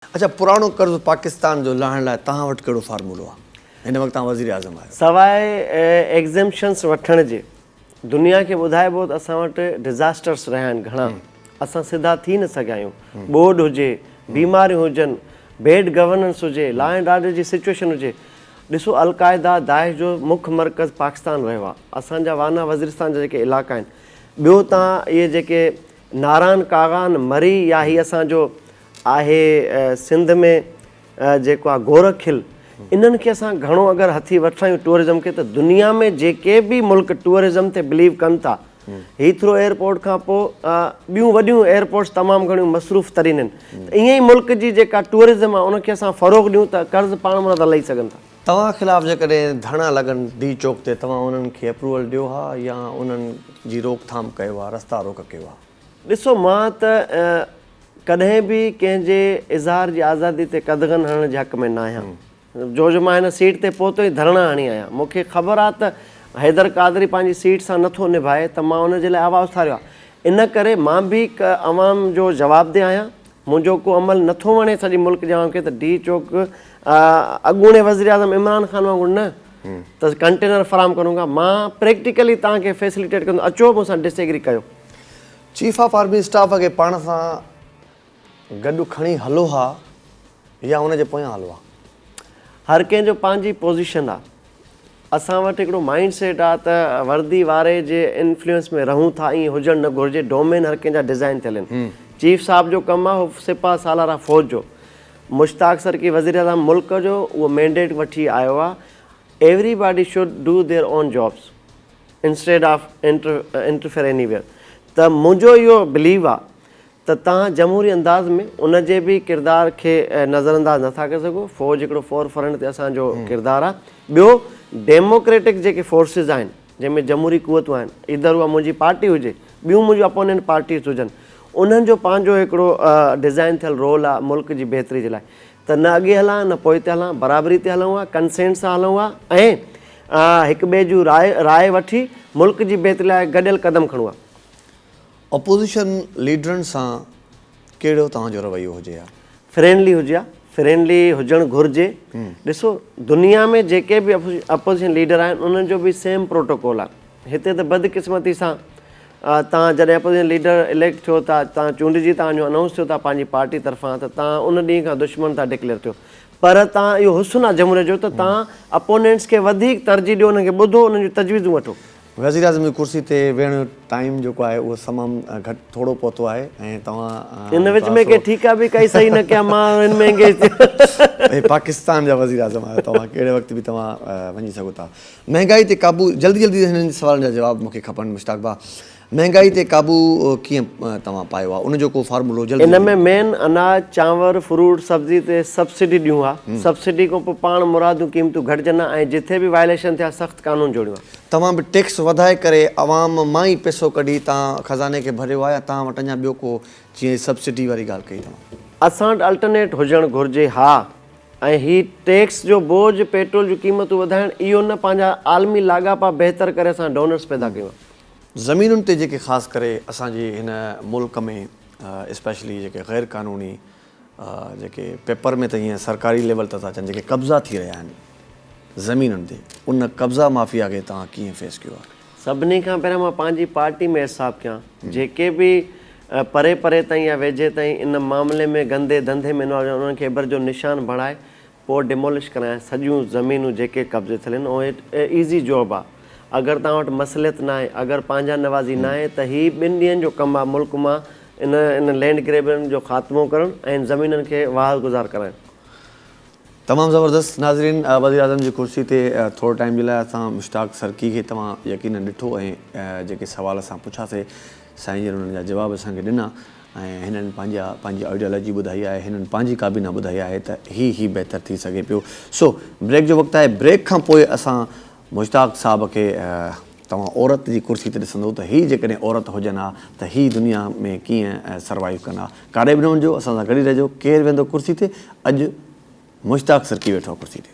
अच्छा, पुरानो कर्ज़ पाकिस्तान जो लाहण लाइ तव्हां वटि कहिड़ो फार्मूलो आहे? हिन वक़्तु तव्हां वज़ीर आज़म आहियो। सवाइ एग्ज़म्पशन्स वठण जे दुनिया खे ॿुधाइबो त असां वटि डिज़ास्टर्स रहिया आहिनि घणा। असां सिधा थी न सघिया आहियूं। ॿोॾि हुजे, बीमारियूं हुजनि, बेड गवर्नेंस हुजे, लॉ एंड ऑर्डर जी सिचुएशन हुजे। ॾिसो, अलक़ाइदा दाइश जो मुख्य मर्कज़ पाकिस्तान रहियो आहे। असांजा वाना वज़ीरिस्तान जा जेके इलाइक़ा आहिनि, ॿियो तव्हां इहे जेके नारायण कागान मरी या हीअ असांजो आहे सिंध में जेको आहे गोरखिल, इन्हनि खे असां घणो अगरि हथी वठायूं टूरिज़म खे, त दुनिया में जेके बि मुल्क टूरिज़म ते बिलीव कनि था, हीथ्रो एयरपोर्ट खां पोइ ॿियूं वॾियूं एयरपोर्ट्स तमामु घणियूं मसरूफ़ तरीन आहिनि। त ईअं ई मुल्क जी जेका टूरिज़म आहे उनखे असां फ़रोग़ ॾियूं त कर्ज़ पाण मां था लही सघनि था। तव्हां ख़िलाफ़ु जेकॾहिं धरना लॻनि डी चौक ते, तव्हां उन्हनि खे अप्रूवल ॾियो हा या उन्हनि जी रोकथाम कयो आहे, रस्ता रोक कयो आहे? ॾिसो, मां त कॾहिं बि कंहिंजे इज़हार जी आज़ादी ते कदगन हणण जे हक़ में न आहियां। जो मां हिन सीट ते पहुतो ई धरणा हणी आहियां। मूंखे ख़बर आहे त हैदर क़ादरी पंहिंजी सीट सां नथो निभाए, त मां उनजे लाइ आवाज़ु उथारियो आहे। इन करे मां बि अवाम जो जवाबदेह आहियां। मुंहिंजो को अमल नथो वणे सॼे मुल्क जे अवाम खे, त डी चौक अॻूणे वज़ीर आज़म इमरान ख़ान वांगुरु न त कंटेनर फ़राहम करूंगा। मां प्रैक्टिकली तव्हांखे फैसिलिटेट कंदो, अचो मूंसां डिसएग्री कयो। चीफ ऑफ आर्मी स्टाफ खे पाण सां गॾु खणी हलो हा या उनजे पोयां हलो हा? हर कंहिंजो पंहिंजी पोज़ीशन आहे। असां वटि हिकिड़ो माइंड सेट आहे त वर्दी वारे जे इन्फ्लुएंस में रहूं था, ईअं हुजणु न घुरिजे। डोमेन हर कंहिंजा डिज़ाइन थियल आहिनि। चीफ साहब जो कमु आहे उहो सिपा सालार फ़ौज जो। मुश्ताक सर की वज़ीर आज़म मुल्क जो उहो मैंडेट वठी आयो आहे। Everybody should do their own jobs instead of interfere anywhere. त मुंहिंजो इहो बिलीव आहे त तव्हां जमहूरी अंदाज़ में उनजे बि किरदार खे नज़रअंदाज़ नथा करे सघो। फ़ौज हिकिड़ो फोर फ्रंट ते असांजो किरदारु आहे। ॿियो, डेमोक्रेटिक जेके फोर्सिस आहिनि, जंहिंमें जमहूरी क़ुवतूं आहिनि, इधर उहा मुंहिंजी पार्टी हुजे, ॿियूं मुंहिंजूं अपोनेंट पार्टीज़ हुजनि, उन्हनि जो पंहिंजो हिकिड़ो डिज़ाइन थियल रोल आहे मुल्क जी बहितरी जे लाइ। त न अॻे हलां न पोइ ते हलां, बराबरी ते हलूं आहे, कंसेंट सां हलूं आहे ऐं हिक ॿिए जूं राय वठी मुल्क जी बहितरी लाइ गॾियल क़दम खणूं आहे। अपोज़िशन लीडरनि सां कहिड़ो तव्हांजो रवैयो हुजे हा? फ्रेंडली हुजे हा, फ्रेंडली हुजणु घुरिजे। ॾिसो, दुनिया में जेके बि अपोज़िशन लीडर आहिनि उन्हनि जो बि सेम प्रोटोकॉल आहे। हिते त बदकिस्मती सां तव्हां जॾहिं अपोज़िशन लीडर इलेक्ट थियो था, तव्हां चूंडिजी तव्हांजो अनाउंस थियो था पंहिंजी पार्टी तरफ़ां, त तव्हां उन ॾींहं खां दुश्मन था डिक्लेयर थियो। पर तव्हां इहो हुस्न आहे जमहूरियत जो त तव्हां अपोनेंट्स खे वधीक तरजीह ॾियो, उन्हनि खे ॿुधो, उन्हनि जूं तजवीज़ूं वठो। वज़ीर आज़म जी कुर्सी ते वेहण टाइम जेको आहे उहो तमामु घटि थोरो पहुतो आहे ऐं तव्हां इन विच में के ठीका बि काई सही न कया, मां हिन में एंगेज थियो। पाकिस्तान जा वज़ीर आज़म आहियो तव्हां, कहिड़े वक़्तु बि तव्हां वञी सघो था। महांगाई ते क़ाबू, जल्दी जल्दी हिननि सवालनि जा जवाब मूंखे खपनि मुश्ताक भाउ। महांगाई ते क़ाबू कीअं तव्हां पायो आहे, उनजो को फार्मूलो जल्दी? इन में मेन अनाज, चांवर, फ्रूट, सब्ज़ी ते सब्सिडी ॾियूं आहे। सब्सिडी खां पोइ पाण मुरादूं क़ीमतूं घटिजनि ऐं जिथे बि वायलेशन थिया सख़्तु कानून जोड़ियो आहे। तव्हां बि टैक्स वधाए करे अवाम मां ई पैसो कढी तव्हां ख़ज़ाने खे भरियो आहे या तव्हां वटि अञा ॿियो को जीअं सब्सिडी वारी ॻाल्हि कई तव्हां? असां वटि अल्टरनेट हुजणु घुरिजे, हा। ऐं हीअ टैक्स जो बोझ, पेट्रोल जूं क़ीमतूं वधाइणु, इहो न पंहिंजा आलमी लाॻापा बहितर करे असां डोनर्स पैदा कयूं आहे। ज़मीनुनि ते जेके ख़ासि करे असांजे हिन मुल्क में स्पेशली जेके ग़ैर क़ानूनी जेके पेपर में त हीअं सरकारी लेवल ते था अचनि, जेके कब्ज़ा थी रहिया आहिनि ज़मीनुनि ते, उन कब्ज़ा माफ़िया खे तव्हां कीअं फेस कयो आहे? सभिनी खां पहिरियों मां पंहिंजी पार्टी में हिसाब कयां, जेके बि परे परे ताईं या वेझे ताईं इन मामले में गंदे धंधे में इन्वॉल्व आहिनि, उन्हनि खे एबर जो निशान बणाए पोइ डिमोलिश कराए सॼियूं ज़मीनूं जेके कब्ज़े थियल आहिनि। ऐं ईज़ी जॉब आहे। अगरि तव्हां वटि मसलियत न आहे, अगरि पंहिंजा नवाज़ी न आहे, त हीअ 2 ॾींहंनि जो कमु आहे मुल्क मां इन लैंड ग्रेबरनि जो ख़ात्मो करणु ऐं ज़मीननि खे वाहल गुज़ार कराइणु। तमामु ज़बरदस्त। नाज़रीन, वज़ीर आज़म जी कुर्सी ते थोरे टाइम जे लाइ असां मुश्ताक सरकी खे तव्हां यकीनन ॾिठो ऐं जेके सवाल असां पुछासीं साईं जन उन्हनि जा जवाब असांखे ॾिना ऐं हिननि पंहिंजी आइडियोलॉजी ॿुधाई आहे, हिननि पंहिंजी काबीना ॿुधाई आहे त ही बहितरु थी सघे पियो। सो ब्रेक जो वक़्तु आहे। ब्रेक खां पोइ असां मुश्ताक साहब खे तव्हां औरत जी कुर्सी ते ॾिसंदो त हीअ जेकॾहिं औरत हुजनि हा त हीअ दुनिया में कीअं सर्वाइव कंदा। काॾे बि न वञिजो, असां सां गॾु रहिजो। केरु वेंदो कुर्सी ते? अॼु मुश्ताक सरकी वेठो आहे कुर्सी ते।